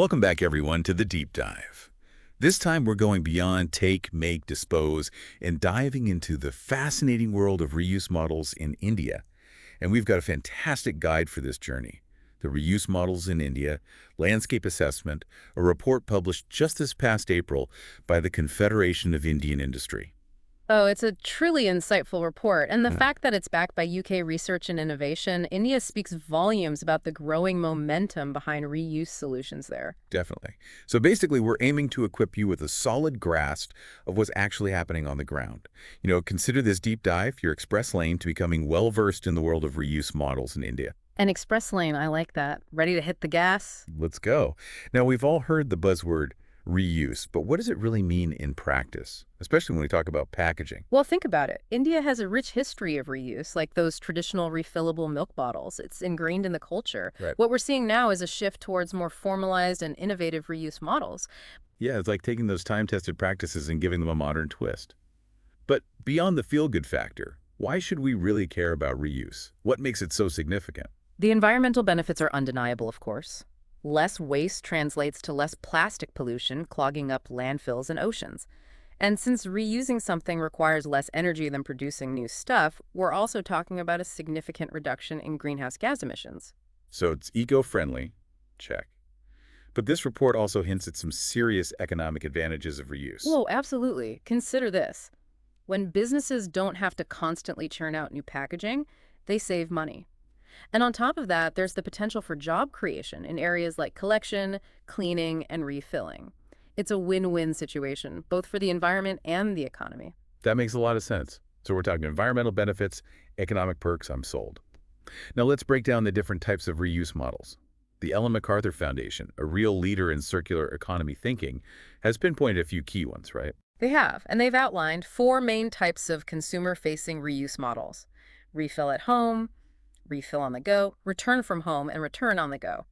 Welcome back, everyone, to the Deep Dive. This time, we're going beyond take, make, dispose, and diving into the fascinating world of reuse models in India. And we've got a fantastic guide for this journey. The Reuse Models in India, Landscape Assessment, a report published just this past April by the Confederation of Indian Industry. Oh, it's a truly insightful report. And the fact that it's backed by UK research and innovation, India speaks volumes about the growing momentum behind reuse solutions there. Definitely. So basically, we're aiming to equip you with a solid grasp of what's actually happening on the ground. Consider this deep dive, your express lane to becoming well-versed in the world of reuse models in India. And Express Lane, I like that. Ready to hit the gas? Let's go. Now, we've all heard the buzzword reuse, but what does it really mean in practice, especially when we talk about packaging? Well, think about it. India has a rich history of reuse, like those traditional refillable milk bottles. It's ingrained in the culture. Right. What we're seeing now is a shift towards more formalized and innovative reuse models. Yeah, it's like taking those time-tested practices and giving them a modern twist. But beyond the feel-good factor, why should we really care about reuse? What makes it so significant? The environmental benefits are undeniable, of course. Less waste translates to less plastic pollution, clogging up landfills and oceans. And since reusing something requires less energy than producing new stuff, we're also talking about a significant reduction in greenhouse gas emissions. So it's eco-friendly, check. But this report also hints at some serious economic advantages of reuse. Whoa, absolutely. Consider this. When businesses don't have to constantly churn out new packaging, they save money. And on top of that, there's the potential for job creation in areas like collection, cleaning, and refilling. It's a win-win situation, both for the environment and the economy. That makes a lot of sense. So we're talking environmental benefits, economic perks, I'm sold. Now let's break down the different types of reuse models. The Ellen MacArthur Foundation, a real leader in circular economy thinking, has pinpointed a few key ones, right? They have, and they've outlined four main types of consumer-facing reuse models: refill at home, refill on the go, return from home, and return on the go.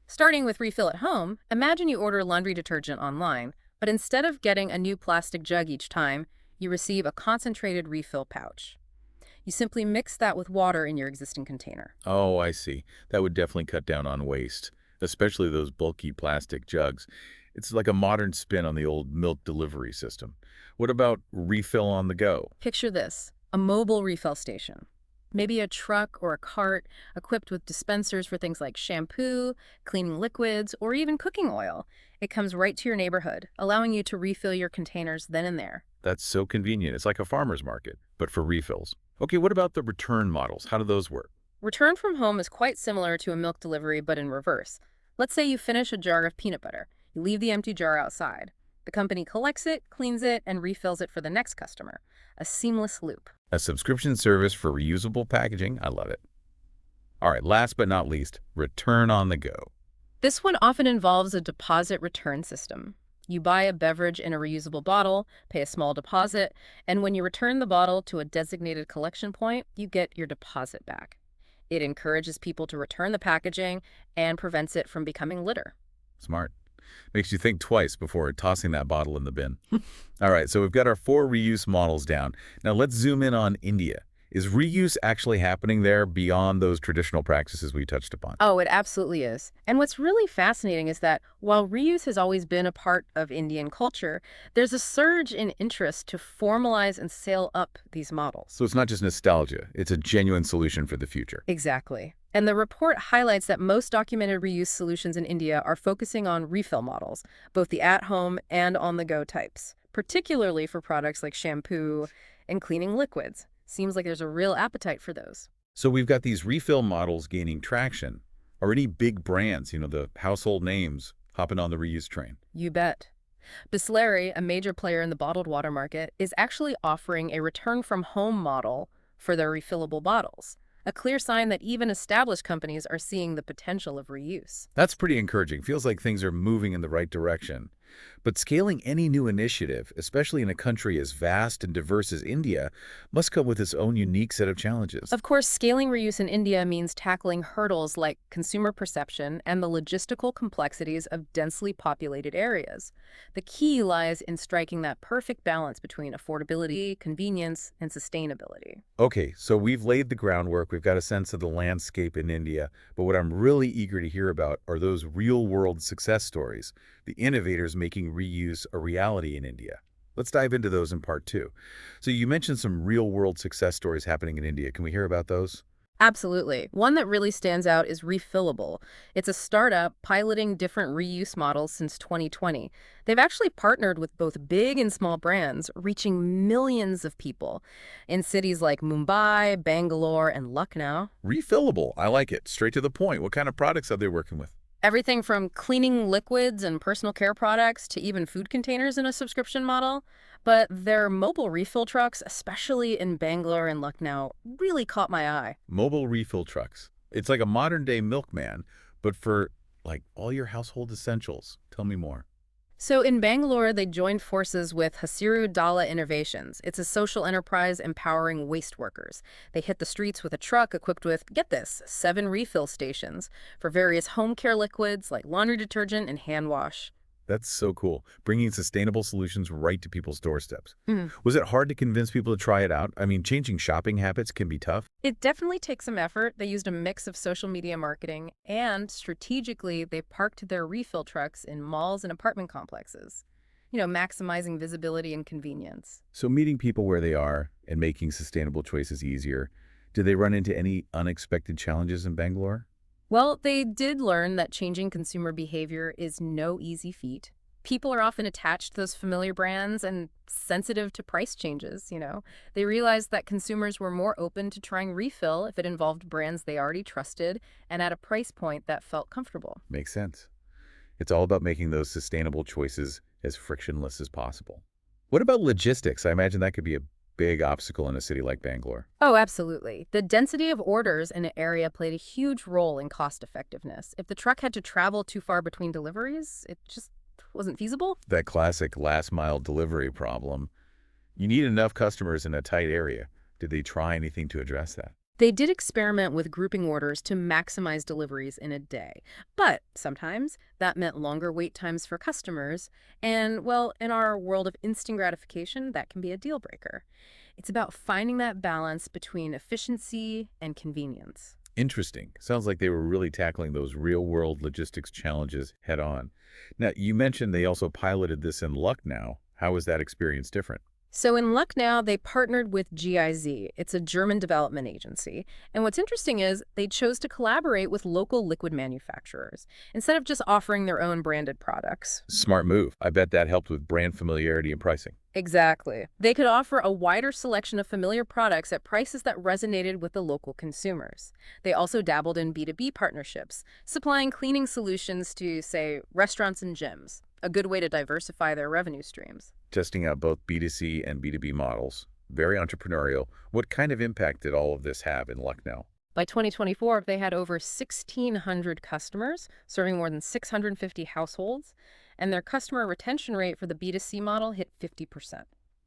Starting with refill at home, imagine you order laundry detergent online, but instead of getting a new plastic jug each time, you receive a concentrated refill pouch. You simply mix that with water in your existing container. Oh, I see. That would definitely cut down on waste, especially those bulky plastic jugs. It's like a modern spin on the old milk delivery system. What about refill on the go? Picture this: a mobile refill station. Maybe a truck or a cart equipped with dispensers for things like shampoo, cleaning liquids, or even cooking oil. It comes right to your neighborhood, allowing you to refill your containers then and there. That's so convenient. It's like a farmer's market, but for refills. Okay, what about the return models? How do those work? Return from home is quite similar to a milk delivery, but in reverse. Let's say you finish a jar of peanut butter. You leave the empty jar outside. The company collects it, cleans it, and refills it for the next customer. A seamless loop. A subscription service for reusable packaging. I love it. All right, last but not least, return on the go. This one often involves a deposit return system. You buy a beverage in a reusable bottle, pay a small deposit, and when you return the bottle to a designated collection point, you get your deposit back. It encourages people to return the packaging and prevents it from becoming litter. Smart. Makes you think twice before tossing that bottle in the bin. All right, so we've got our four reuse models down. Now let's zoom in on India. Is reuse actually happening there beyond those traditional practices we touched upon? Oh, it absolutely is. And what's really fascinating is that while reuse has always been a part of Indian culture, there's a surge in interest to formalize and scale up these models. So it's not just nostalgia, it's a genuine solution for the future. Exactly. And the report highlights that most documented reuse solutions in India are focusing on refill models, both the at-home and on-the-go types, particularly for products like shampoo and cleaning liquids. Seems like there's a real appetite for those. So we've got these refill models gaining traction. Are any big brands, the household names, hopping on the reuse train? You bet. Bisleri, a major player in the bottled water market, is actually offering a return-from-home model for their refillable bottles, a clear sign that even established companies are seeing the potential of reuse. That's pretty encouraging. Feels like things are moving in the right direction. But scaling any new initiative, especially in a country as vast and diverse as India, must come with its own unique set of challenges. Of course, scaling reuse in India means tackling hurdles like consumer perception and the logistical complexities of densely populated areas. The key lies in striking that perfect balance between affordability, convenience, and sustainability. Okay, so we've laid the groundwork, we've got a sense of the landscape in India, but what I'm really eager to hear about are those real-world success stories, the innovators making reuse a reality in India. Let's dive into those in part two. So you mentioned some real-world success stories happening in India. Can we hear about those? Absolutely. One that really stands out is Refillable. It's a startup piloting different reuse models since 2020. They've actually partnered with both big and small brands, reaching millions of people in cities like Mumbai, Bangalore, and Lucknow. Refillable. I like it. Straight to the point. What kind of products are they working with? Everything from cleaning liquids and personal care products to even food containers in a subscription model. But their mobile refill trucks, especially in Bangalore and Lucknow, really caught my eye. Mobile refill trucks. It's like a modern-day milkman, but for, like, all your household essentials. Tell me more. So in Bangalore, they joined forces with Hasiru Dala Innovations. It's a social enterprise empowering waste workers. They hit the streets with a truck equipped with, get this, 7 refill stations for various home care liquids like laundry detergent and hand wash. That's so cool. Bringing sustainable solutions right to people's doorsteps. Mm. Was it hard to convince people to try it out? I mean, changing shopping habits can be tough. It definitely takes some effort. They used a mix of social media marketing and strategically they parked their refill trucks in malls and apartment complexes, maximizing visibility and convenience. So meeting people where they are and making sustainable choices easier. Did they run into any unexpected challenges in Bangalore? Well, they did learn that changing consumer behavior is no easy feat. People are often attached to those familiar brands and sensitive to price changes. They realized that consumers were more open to trying refill if it involved brands they already trusted and at a price point that felt comfortable. Makes sense. It's all about making those sustainable choices as frictionless as possible. What about logistics? I imagine that could be a big obstacle in a city like Bangalore. Oh, absolutely. The density of orders in an area played a huge role in cost effectiveness. If the truck had to travel too far between deliveries, it just wasn't feasible. That classic last mile delivery problem. You need enough customers in a tight area. Did they try anything to address that? They did experiment with grouping orders to maximize deliveries in a day. But sometimes that meant longer wait times for customers. And, well, in our world of instant gratification, that can be a deal breaker. It's about finding that balance between efficiency and convenience. Interesting. Sounds like they were really tackling those real-world logistics challenges head on. Now, you mentioned they also piloted this in Lucknow. How was that experience different? So in Lucknow, they partnered with GIZ. It's a German development agency. And what's interesting is they chose to collaborate with local liquid manufacturers instead of just offering their own branded products. Smart move. I bet that helped with brand familiarity and pricing. Exactly. They could offer a wider selection of familiar products at prices that resonated with the local consumers. They also dabbled in B2B partnerships, supplying cleaning solutions to, say, restaurants and gyms, a good way to diversify their revenue streams. Testing out both B2C and B2B models. Very entrepreneurial. What kind of impact did all of this have in Lucknow? By 2024, they had over 1,600 customers, serving more than 650 households, and their customer retention rate for the B2C model hit 50%.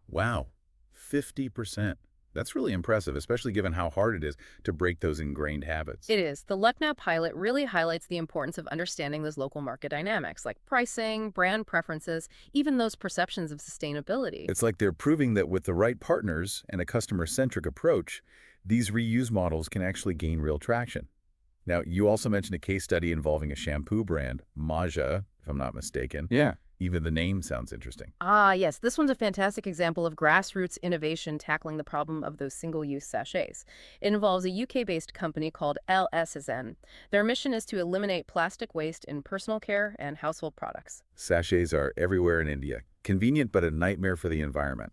Wow, 50%. That's really impressive, especially given how hard it is to break those ingrained habits. It is. The Lucknow pilot really highlights the importance of understanding those local market dynamics, like pricing, brand preferences, even those perceptions of sustainability. It's like they're proving that with the right partners and a customer-centric approach, these reuse models can actually gain real traction. Now, you also mentioned a case study involving a shampoo brand, Maja, if I'm not mistaken. Yeah. Even the name sounds interesting. Ah, yes. This one's a fantastic example of grassroots innovation tackling the problem of those single-use sachets. It involves a UK-based company called LSSN. Their mission is to eliminate plastic waste in personal care and household products. Sachets are everywhere in India. Convenient, but a nightmare for the environment.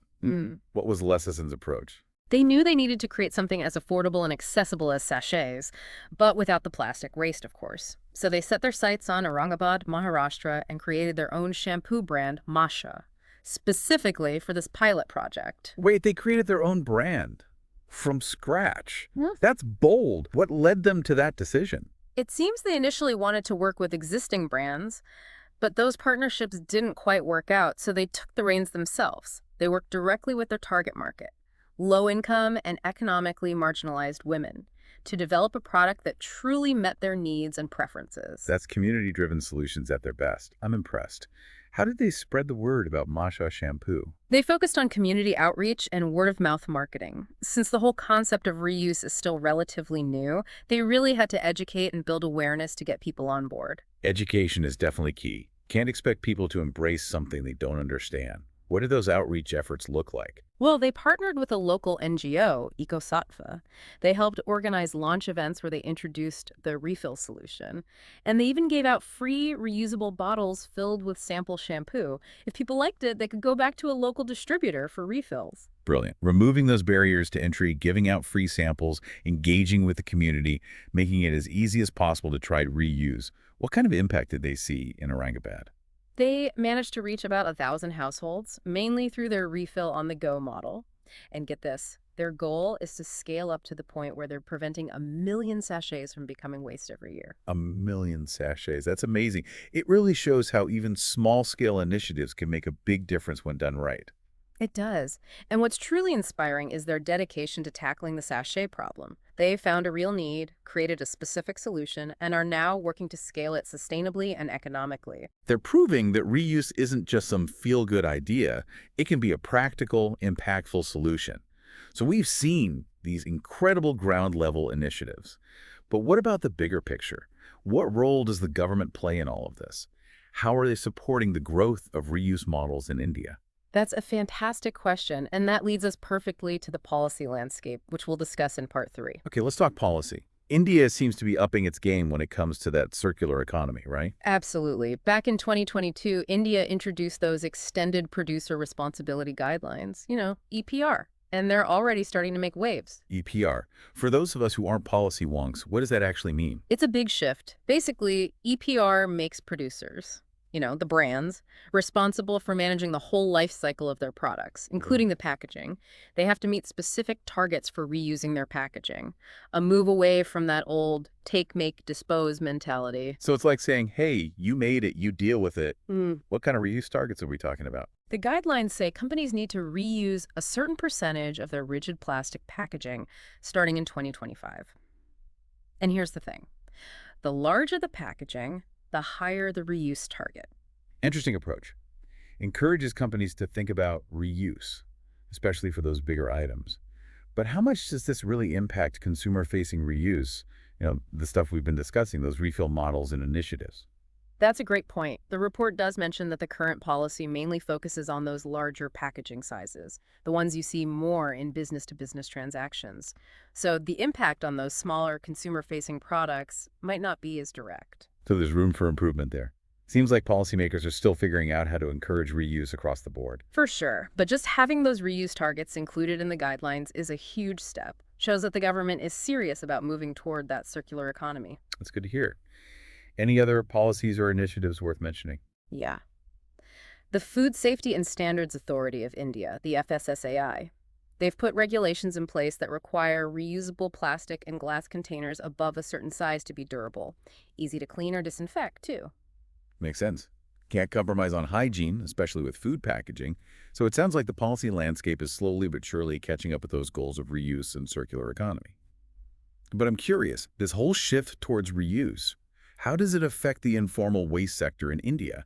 What was LSSN's approach? They knew they needed to create something as affordable and accessible as sachets, but without the plastic waste, of course. So they set their sights on Aurangabad, Maharashtra, and created their own shampoo brand, Masha, specifically for this pilot project. Wait, they created their own brand from scratch. Yeah. That's bold. What led them to that decision? It seems they initially wanted to work with existing brands, But those partnerships didn't quite work out, so they took the reins themselves. They worked directly with their target market, low-income and economically marginalized women, to develop a product that truly met their needs and preferences. That's community-driven solutions at their best. I'm impressed. How did they spread the word about Masha shampoo? They focused on community outreach and word-of-mouth marketing. Since the whole concept of reuse is still relatively new, they really had to educate and build awareness to get people on board. Education is definitely key. Can't expect people to embrace something they don't understand. What did those outreach efforts look like? Well, they partnered with a local NGO, EcoSattva. They helped organize launch events where they introduced the refill solution. And they even gave out free reusable bottles filled with sample shampoo. If people liked it, they could go back to a local distributor for refills. Brilliant. Removing those barriers to entry, giving out free samples, engaging with the community, making it as easy as possible to try reuse. What kind of impact did they see in Aurangabad? They managed to reach about 1,000 households, mainly through their refill on the go model. And get this, their goal is to scale up to the point where they're preventing 1 million sachets from becoming waste every year. 1 million sachets. That's amazing. It really shows how even small-scale initiatives can make a big difference when done right. It does. And what's truly inspiring is their dedication to tackling the sachet problem. They found a real need, created a specific solution, and are now working to scale it sustainably and economically. They're proving that reuse isn't just some feel-good idea. It can be a practical, impactful solution. So we've seen these incredible ground-level initiatives. But what about the bigger picture? What role does the government play in all of this? How are they supporting the growth of reuse models in India? That's a fantastic question, and that leads us perfectly to the policy landscape, which we'll discuss in part 3. Okay, let's talk policy. India seems to be upping its game when it comes to that circular economy, right? Absolutely. Back in 2022, India introduced those extended producer responsibility guidelines, EPR, and they're already starting to make waves. EPR. For those of us who aren't policy wonks, what does that actually mean? It's a big shift. Basically, EPR makes producers, the brands, responsible for managing the whole life cycle of their products, including the packaging. They have to meet specific targets for reusing their packaging, a move away from that old take, make, dispose mentality. So it's like saying, hey, you made it, you deal with it. Mm. What kind of reuse targets are we talking about? The guidelines say companies need to reuse a certain percentage of their rigid plastic packaging starting in 2025. And here's the thing. The larger the packaging, the higher the reuse target. Interesting approach. Encourages companies to think about reuse, especially for those bigger items. But how much does this really impact consumer-facing reuse? The stuff we've been discussing, those refill models and initiatives. That's a great point. The report does mention that the current policy mainly focuses on those larger packaging sizes, the ones you see more in business-to-business transactions. So the impact on those smaller consumer-facing products might not be as direct. So there's room for improvement there. Seems like policymakers are still figuring out how to encourage reuse across the board. For sure, but just having those reuse targets included in the guidelines is a huge step. Shows that the government is serious about moving toward that circular economy. That's good to hear. Any other policies or initiatives worth mentioning? Yeah. The Food Safety and Standards Authority of India, the FSSAI, they've put regulations in place that require reusable plastic and glass containers above a certain size to be durable. Easy to clean or disinfect, too. Makes sense. Can't compromise on hygiene, especially with food packaging. So it sounds like the policy landscape is slowly but surely catching up with those goals of reuse and circular economy. But I'm curious, this whole shift towards reuse, how does it affect the informal waste sector in India?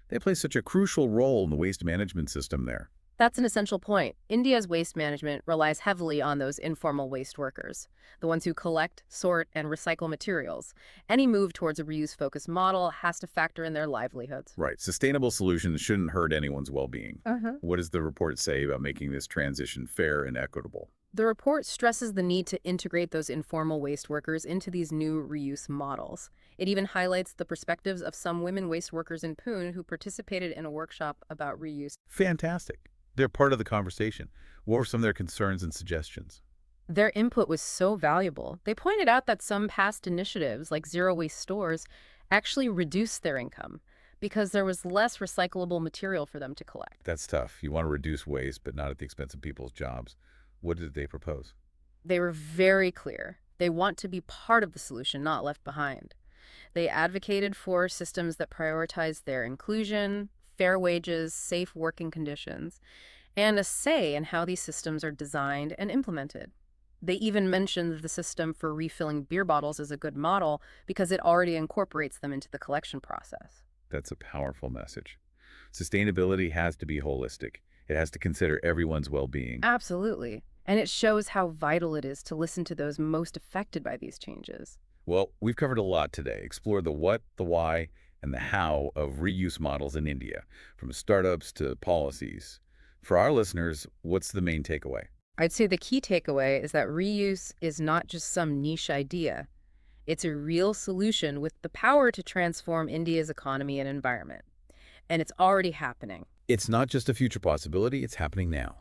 They play such a crucial role in the waste management system there. That's an essential point. India's waste management relies heavily on those informal waste workers, the ones who collect, sort, and recycle materials. Any move towards a reuse-focused model has to factor in their livelihoods. Right. Sustainable solutions shouldn't hurt anyone's well-being. Uh-huh. What does the report say about making this transition fair and equitable? The report stresses the need to integrate those informal waste workers into these new reuse models. It even highlights the perspectives of some women waste workers in Pune who participated in a workshop about reuse. Fantastic. They're part of the conversation. What were some of their concerns and suggestions? Their input was so valuable. They pointed out that some past initiatives, like zero-waste stores, actually reduced their income because there was less recyclable material for them to collect. That's tough. You want to reduce waste, but not at the expense of people's jobs. What did they propose? They were very clear. They want to be part of the solution, not left behind. They advocated for systems that prioritize their inclusion, fair wages, safe working conditions, and a say in how these systems are designed and implemented. They even mentioned that the system for refilling beer bottles is a good model because it already incorporates them into the collection process. That's a powerful message. Sustainability has to be holistic. It has to consider everyone's well-being. Absolutely. And it shows how vital it is to listen to those most affected by these changes. Well, we've covered a lot today. Explored the what, the why, and the how of reuse models in India, from startups to policies. For our listeners, what's the main takeaway? I'd say the key takeaway is that reuse is not just some niche idea. It's a real solution with the power to transform India's economy and environment. And it's already happening. It's not just a future possibility, it's happening now.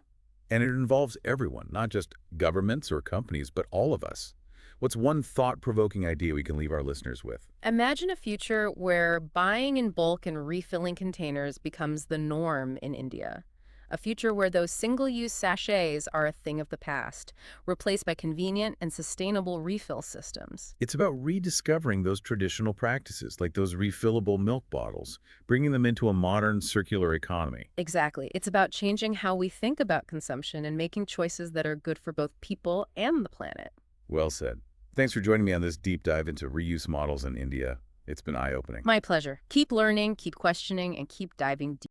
And it involves everyone, not just governments or companies, but all of us. What's one thought-provoking idea we can leave our listeners with? Imagine a future where buying in bulk and refilling containers becomes the norm in India. A future where those single-use sachets are a thing of the past, replaced by convenient and sustainable refill systems. It's about rediscovering those traditional practices, like those refillable milk bottles, bringing them into a modern circular economy. Exactly. It's about changing how we think about consumption and making choices that are good for both people and the planet. Well said. Thanks for joining me on this deep dive into reuse models in India. It's been eye-opening. My pleasure. Keep learning, keep questioning, and keep diving deep.